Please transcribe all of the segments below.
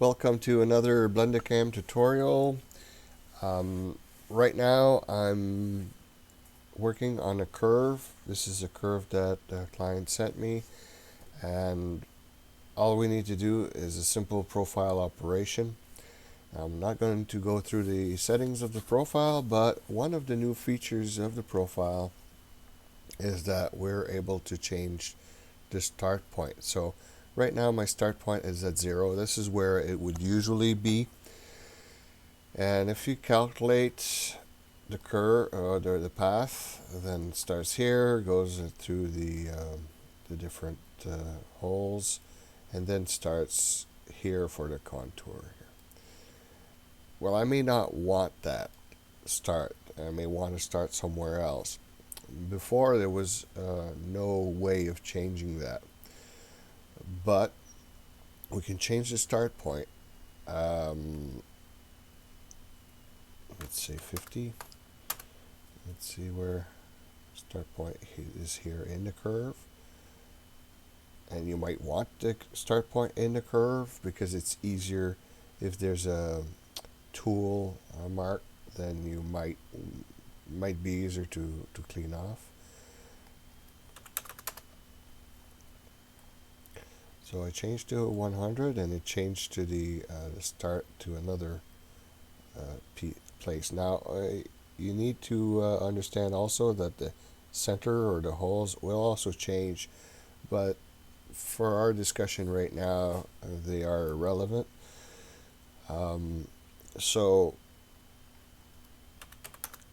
Welcome to another Blendercam tutorial. Right now I'm working on a curve. This is a curve that the client sent me, and all we need to do is a simple profile operation. I'm not going to go through the settings of the profile, but one of the new features of the profile is that we're able to change the start point. So right now my start point is at 0. This is where it would usually be. And if you calculate the curve or the path, then it starts here, goes through the different holes, and then starts here for the contour. Well, I may not want that start. I may want to start somewhere else. Before there was no way of changing that, but we can change the start point. Let's say 50. Let's see where start point is here in the curve. And you might want the start point in the curve because it's easier if there's a tool mark, then you might be easier to clean off. So I changed to 100 and it changed to the start to another place. Now you need to understand also that the center or the holes will also change, but for our discussion right now they are irrelevant. So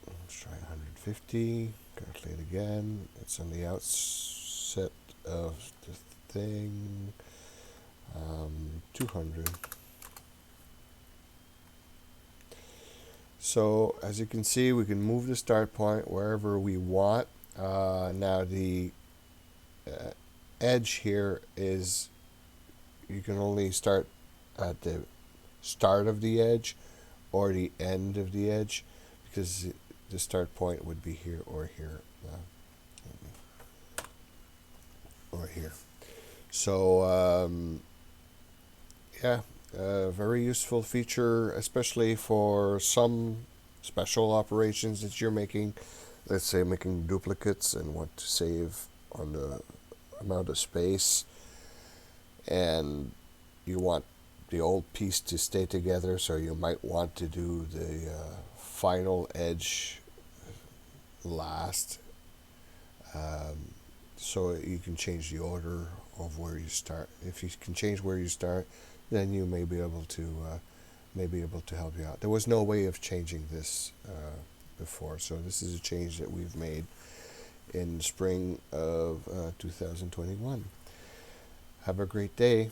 let's try 150, calculate again. It's on the outset of the thing. 200. So as you can see, we can move the start point wherever we want. Now the edge here is, you can only start at the start of the edge or the end of the edge, because the start point would be here or here or here. So yeah, a very useful feature, especially for some special operations that you're making. Let's say making duplicates and want to save on the amount of space, and you want the old piece to stay together, so you might want to do the final edge last, so you can change the order of where you start. If you can change where you start, then you may be able to help you out. There was no way of changing this before, so this is a change that we've made in spring of 2021. Have a great day.